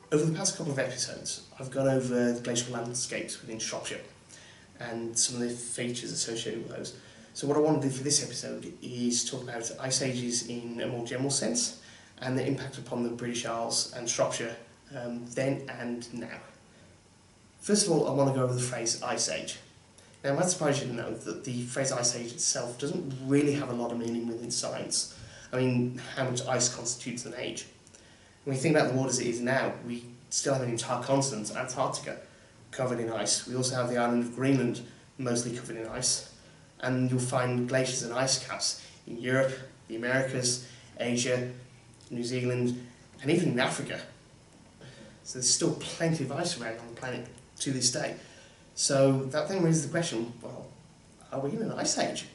Over the past couple of episodes, I've gone over the glacial landscapes within Shropshire and some of the features associated with those. So what I want to do for this episode is talk about ice ages in a more general sense and the impact upon the British Isles and Shropshire then and now. First of all, I want to go over the phrase ice age. Now, it might surprise you to know that the phrase ice age itself doesn't really have a lot of meaning within science. I mean, how much ice constitutes an age? When we think about the world as it is now, we still have an entire continent, Antarctica, covered in ice. We also have the island of Greenland, mostly covered in ice. And you'll find glaciers and ice caps in Europe, the Americas, Asia, New Zealand, and even in Africa. So there's still plenty of ice around on the planet to this day. So that then raises the question, well, are we in an ice age?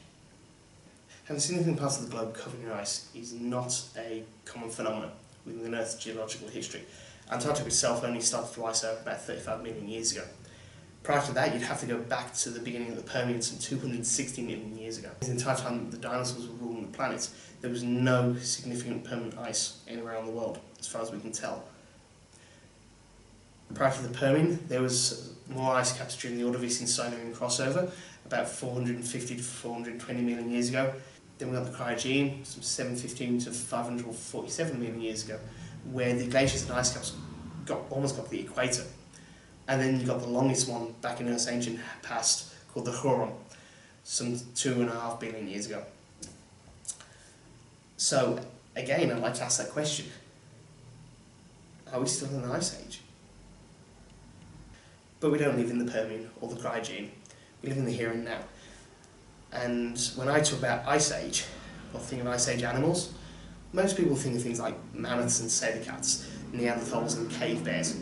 Having significant parts of the globe covered in ice is not a common phenomenon within Earth's geological history. Antarctica itself only started to ice out about 35 million years ago. Prior to that, you'd have to go back to the beginning of the Permian some 260 million years ago. The entire time the dinosaurs were ruling the planet, there was no significant permanent ice anywhere around the world, as far as we can tell. Prior to the Permian, there was more ice caps during the Ordovician-Silurian crossover, about 450 to 420 million years ago. Then we got the Cryogian, some 715 to 547 million years ago, where the glaciers and ice caps almost got to the equator. And then you got the longest one back in Earth's ancient past, called the Houghton, some 2.5 billion years ago. So, again, I'd like to ask that question. Are we still in an ice age? But we don't live in the Permian or the Cryogian. We live in the here and now. And when I talk about ice age, or think of ice age animals, most people think of things like mammoths and saber cats, Neanderthals and cave bears.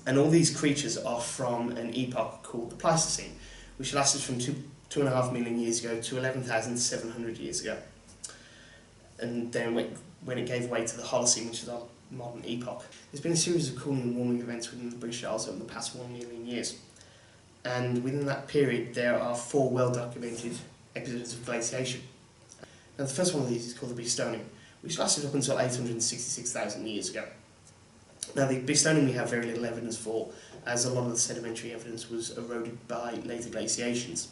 And all these creatures are from an epoch called the Pleistocene, which lasted from 2.5 million years ago to 11,700 years ago. And then when it gave way to the Holocene, which is our modern epoch, there's been a series of cooling and warming events within the British Isles over the past 1 million years. And within that period, there are 4 well-documented episodes of glaciation. Now, the first one of these is called the Pleistocene, which lasted up until 866,000 years ago. Now, the Pleistocene we have very little evidence for, as a lot of the sedimentary evidence was eroded by later glaciations.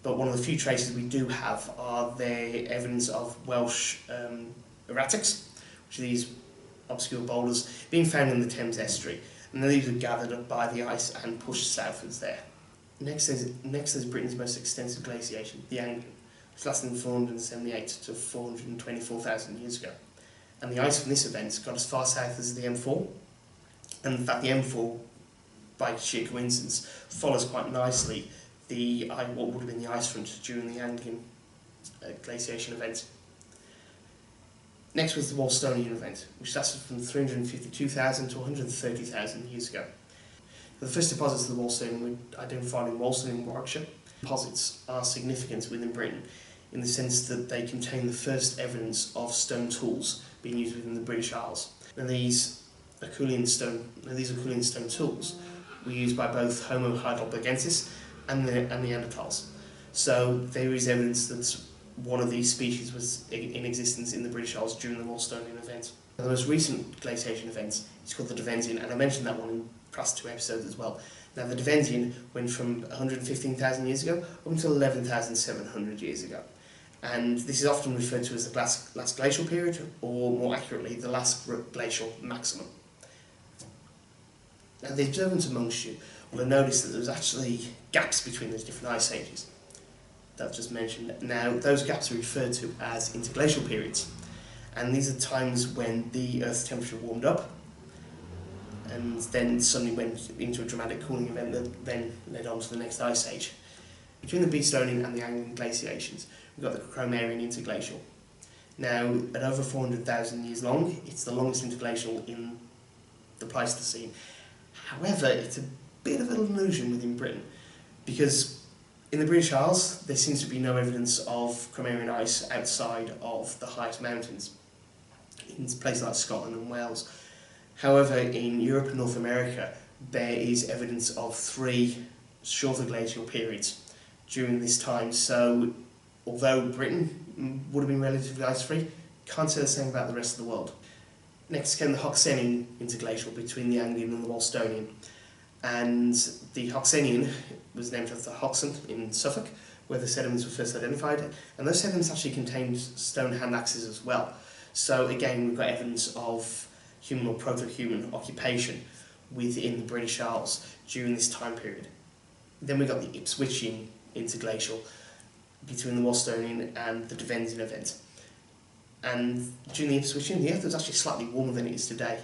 But one of the few traces we do have are the evidence of Welsh erratics, which are these obscure boulders being found in the Thames estuary. And then these were gathered up by the ice and pushed southwards there. Next there's Britain's most extensive glaciation, the Acheulean, which lasted from 478 to 424,000 years ago. And the ice from this event got as far south as the M4. And in fact, the M4, by sheer coincidence, follows quite nicely what would have been the ice front during the Acheulean glaciation event. Next was the Wolstonian event, which lasted from 352,000 to 130,000 years ago. The first deposits of the Wolstonian were identified in Wolston in Warwickshire. Deposits are significant within Britain in the sense that they contain the first evidence of stone tools being used within the British Isles. Now these Acheulean stone tools were used by both Homo heidelbergensis and the Neanderthals. So there is evidence that one of these species was in existence in the British Isles during the Wolstonian event. The most recent glaciation event is called the Devensian, and I mentioned that one in past 2 episodes as well. Now the Devensian went from 115,000 years ago up until 11,700 years ago. And this is often referred to as the last glacial period, or more accurately, the last glacial maximum. Now the observant amongst you will have noticed that there's actually gaps between those different ice ages that I've just mentioned. Now, those gaps are referred to as interglacial periods, and these are times when the Earth's temperature warmed up and then suddenly went into a dramatic cooling event that then led on to the next ice age. Between the Pleistocene and the Acheulean glaciations, we've got the Cromerian interglacial. Now, at over 400,000 years long, it's the longest interglacial in the Pleistocene. However, it's a bit of an illusion within Britain, because in the British Isles, there seems to be no evidence of Cromerian ice outside of the highest mountains, in places like Scotland and Wales. However, in Europe and North America, there is evidence of 3 shorter glacial periods during this time. So, although Britain would have been relatively ice-free, can't say the same about the rest of the world. Next came the Hoxenian interglacial between the Anglian and the Wolstonian. And the Hoxenian was named after Houghton in Suffolk, where the sediments were first identified, and those sediments actually contained stone hand axes as well. So again, we've got evidence of human or proto-human occupation within the British Isles during this time period. Then we got the Ipswichian interglacial between the Wolstonian and the Devensian event. And during the Ipswichian, the Earth was actually slightly warmer than it is today,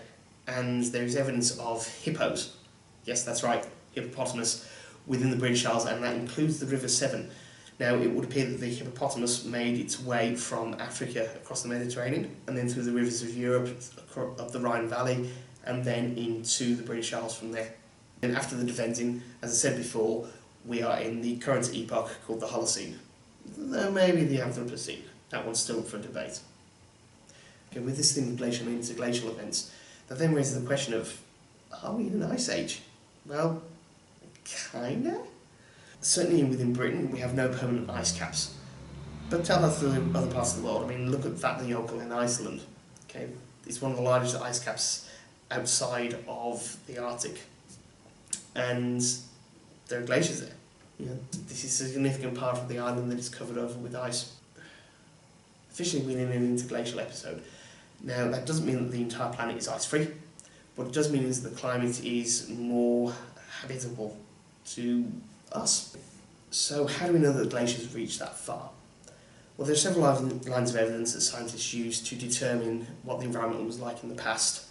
and there is evidence of hippos, yes that's right, hippopotamus, within the British Isles, and that includes the River Severn. Now, it would appear that the hippopotamus made its way from Africa across the Mediterranean, and then through the rivers of Europe, up the Rhine Valley, and then into the British Isles from there. And after the Devensian, as I said before, we are in the current epoch called the Holocene. Though maybe the Anthropocene, that one's still up for debate. Okay, with this theme of glacial and interglacial events, that then raises the question of, are we in an ice age? Well, kinda. Certainly within Britain, we have no permanent ice caps. But tell that to the other parts of the world. I mean, look at Vatnajökull in Iceland. Okay, it's one of the largest ice caps outside of the Arctic. And there are glaciers there. You know, this is a significant part of the island that is covered over with ice. Officially, we're in an interglacial episode. Now, that doesn't mean that the entire planet is ice-free. What it does mean is the climate is more habitable to us. So how do we know that glaciers have reached that far? Well, there are several lines of evidence that scientists use to determine what the environment was like in the past